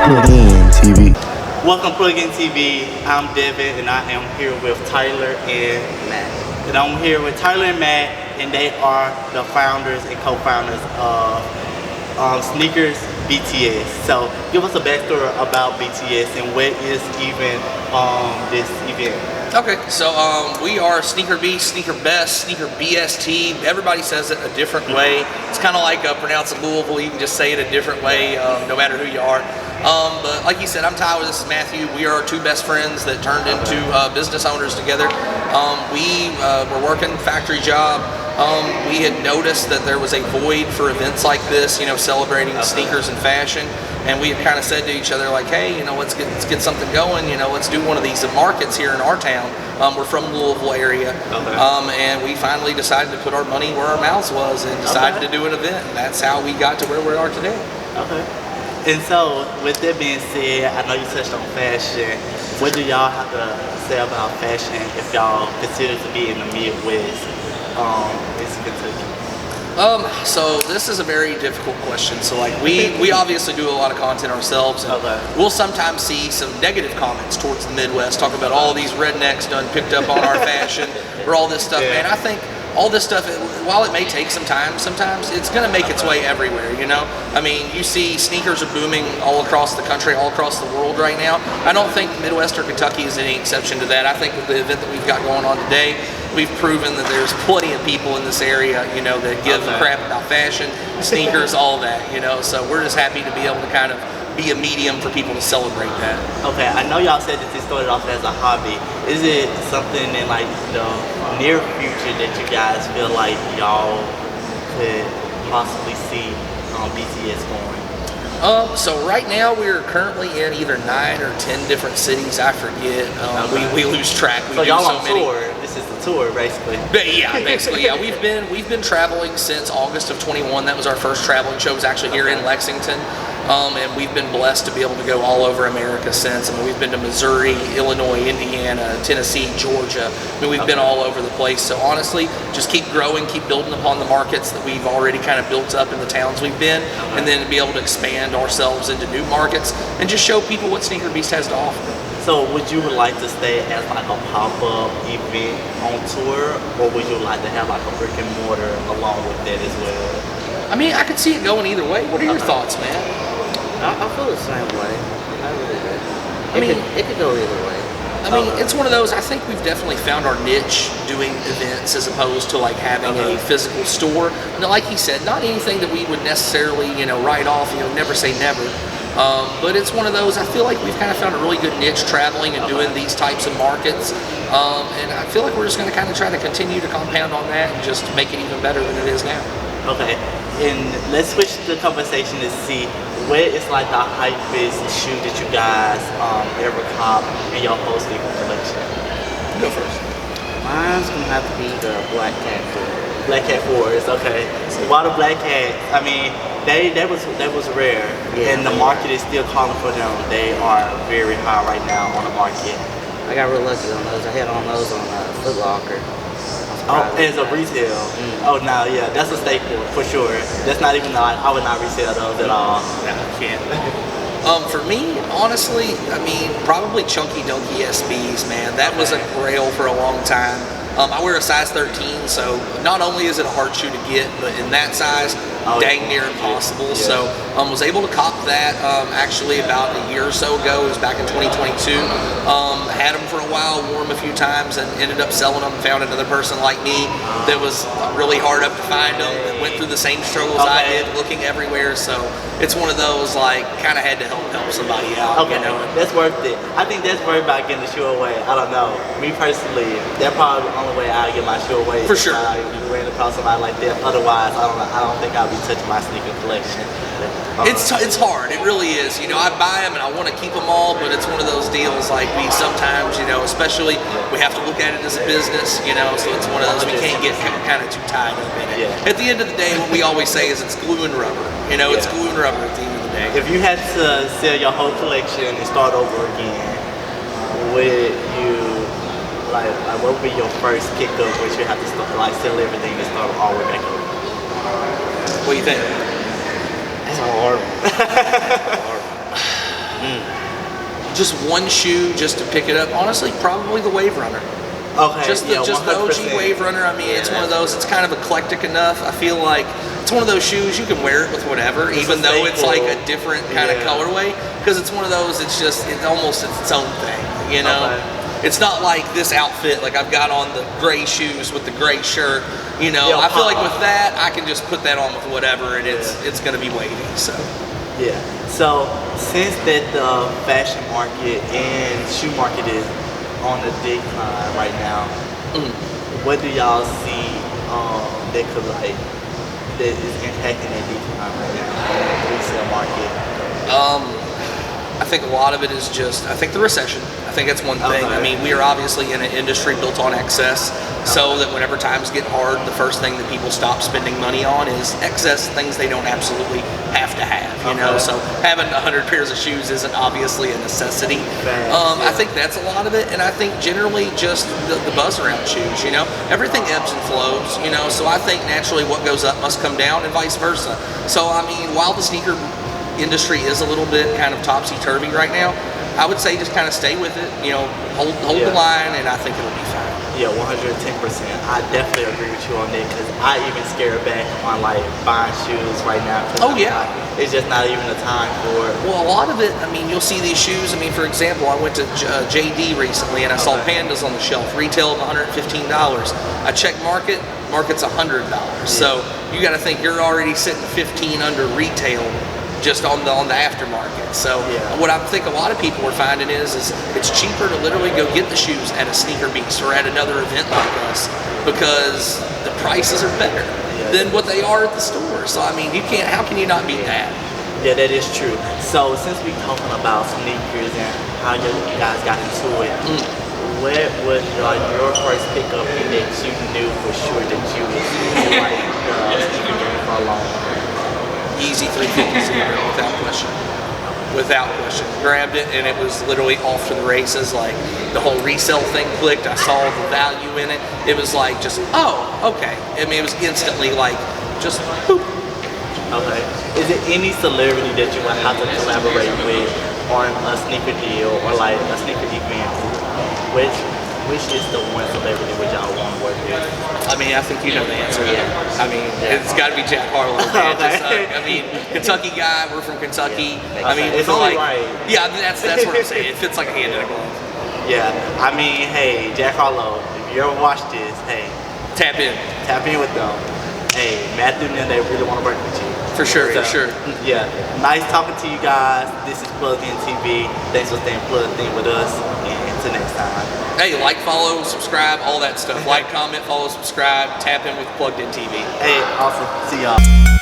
Plug In TV. Welcome Plug In TV. I'm Devin and I am here with Tyler and Matt. And I'm here with Tyler and Matt, and they are the founders and co-founders of Snkr Bst. So give us a backstory about BTS and what is even this event. Okay, so we are Snkr Bst, Snkr Bst, Snkr Bst. Everybody says it a different way. It's kind of like pronouncing Louisville. You can just say it a different way, no matter who you are. But like you said, I'm Tyler, this is Matthew. We are two best friends that turned into business owners together. We were working factory job. We had noticed that there was a void for events like this, you know, celebrating sneakers and fashion. And we had kind of said to each other, like, hey, you know, let's get something going. You know, let's do one of these markets here in our town. We're from the Louisville area, and we finally decided to put our money where our mouths was and decided to do an event. And that's how we got to where we are today. Okay. And so, with that being said, I know you touched on fashion. What do y'all have to say about fashion if y'all consider to be in the Midwest, in Kentucky? So this is a very difficult question. So like we obviously do a lot of content ourselves, and we'll sometimes see some negative comments towards the Midwest, talk about all these rednecks done picked up on our fashion or all this stuff. Man, I think all this stuff, while it may take some time, sometimes it's going to make its way everywhere, you know? I mean, you see sneakers are booming all across the country, all across the world right now. I don't think Midwest or Kentucky is any exception to that. I think with the event that we've got going on today, we've proven that there's plenty of people in this area, you know, that give a crap about fashion, sneakers, all that, you know? So we're just happy to be able to kind of be a medium for people to celebrate that. Okay, I know y'all said that this started off as a hobby. Is it something in like the near future that you guys feel like y'all could possibly see BTS going? So right now we're currently in either 9 or 10 different cities. I forget. We lose track. So y'all on tour. This is the tour, basically. Yeah, basically. Yeah, we've been traveling since August of 21. That was our first traveling show. It was actually here in Lexington. And we've been blessed to be able to go all over America since. I mean, we've been to Missouri, Illinois, Indiana, Tennessee, Georgia. I mean, we've been all over the place. So honestly, just keep growing, keep building upon the markets that we've already kind of built up in the towns we've been, and then be able to expand ourselves into new markets and just show people what Snkr Bst has to offer. So would you like to stay as like a pop-up event on tour, or would you like to have like a brick and mortar along with that as well? I mean, I could see it going either way. What are your thoughts, man? I feel the same way. I really do. I mean, it could go either way. I mean, it's one of those, I think we've definitely found our niche doing events as opposed to like having a physical store. Now, like he said, not anything that we would necessarily, you know, write off, you know, never say never. But it's one of those, I feel like we've kind of found a really good niche traveling and doing these types of markets. And I feel like we're just going to kind of try to continue to compound on that and just make it even better than it is now. Okay, and let's switch the conversation to see what is like the hypest shoe that you guys ever cop in your whole sneaker collection. Go first. Mine's gonna have to be the Black Cat 4. Black Cat 4s, okay. So why the Black Cat? I mean, that was rare, and the market is still calling for them. They are very high right now on the market. I got real lucky on those. I had on those on Foot Locker. Oh, as a retail. Oh, no, yeah, that's a staple for sure. That's not even like, I would not resell those at all. No, I can't. For me, honestly, I mean, probably Chunky Donkey SBs, man. That was a grail for a long time. I wear a size 13, so not only is it a hard shoe to get, but in that size, dang near impossible. So was able to cop that actually about a year or so ago. It was back in 2022. Had them for a while, wore them a few times, and ended up selling them. Found another person like me that was really hard up to find them, that went through the same struggles I did, looking everywhere. So it's one of those, like, kind of had to help somebody out. Okay, you know? That's worth it. I think that's worth about getting the shoe away. I don't know. Me personally, that's probably the only way I get my shoe away. For sure. I ran across somebody like that. Otherwise, I don't think I'll be touching my sneaker collection. It's hard. It really is. You know, I buy them and I want to keep them all, but it's one of those deals like we sometimes, you know, especially we have to look at it as a business, you know, so it's one of those we can't get kind of too tied up in it. At the end of the day, what we always say is it's glue and rubber. You know, it's glue and rubber at the end of the day. If you had to sell your whole collection and start over again, would you, like what would be your first kick up where you have to start, like, sell everything and start all the way back over? What do you think? That's a hard one. Just one shoe just to pick it up. Honestly, probably the Wave Runner. Okay. Just the OG Wave Runner. I mean, it's one of those. It's kind of eclectic enough. I feel like it's one of those shoes you can wear it with whatever, even though it's like a different kind of colorway. Because it's one of those. It's almost its own thing. You know. Okay. It's not like this outfit, like I've got on the gray shoes with the gray shirt. You know, I feel like with that, I can just put that on with whatever, and it's going to be wavy. So. Yeah. So since that the fashion market and shoe market is on the decline right now, what do y'all see that could that is impacting that decline right now in the resale market? I think a lot of it is just, I think the recession. I think that's one thing. I mean, we are obviously in an industry built on excess, so that whenever times get hard, the first thing that people stop spending money on is excess things they don't absolutely have to have, you know? So having 100 pairs of shoes isn't obviously a necessity. I think that's a lot of it, and I think generally just the buzz around shoes, you know? Everything ebbs and flows, you know? So I think naturally what goes up must come down and vice versa. So, I mean, while the sneaker industry is a little bit kind of topsy-turvy right now, I would say just kind of stay with it, you know, hold the line, and I think it'll be fine. Yeah, 110%. I definitely agree with you on that, because I even scare back on like buying shoes right now. It's just not even a time for it. Well, a lot of it, I mean, you'll see these shoes. I mean, for example, I went to JD recently, and I saw Pandas on the shelf, retail of $115. I checked market's $100. So you got to think you're already sitting 15 under retail just on the aftermarket. So what I think a lot of people are finding is it's cheaper to literally go get the shoes at a Snkr Bst or at another event like us, because the prices are better than what they are at the store. So I mean, how can you not beat that? Yeah, that is true. So since we're talking about sneakers and how you guys got into it, what was your first pickup that you knew for sure that you was like sneaker game for a long time? Easy 350 without question. Without question. Grabbed it and it was literally off to the races. Like the whole resale thing clicked. I saw the value in it. It was like just, oh, okay. I mean, it was instantly like just boop. Okay. Is there any celebrity that you would have to collaborate with on a sneaker deal or like a sneaker event? Which is the one celebrity which y'all want to work with? I mean, I think you know the answer. I mean, it's got to be Jack Harlow. Man. I mean, Kentucky guy. We're from Kentucky. I mean, it's only right. Yeah, that's what I'm saying. It fits like a hand in a glove. Yeah, I mean, hey, Jack Harlow, if you ever watch this, hey, tap in with them. Hey, Matthew and they really want to work with you. For sure, for sure. Yeah, nice talking to you guys. This is Plugged In TV. Thanks for staying plugged in with us, and until next time. Hey, like, follow, subscribe, all that stuff. Like, comment, follow, subscribe, tap in with Plugged In TV. Hey, awesome. See y'all.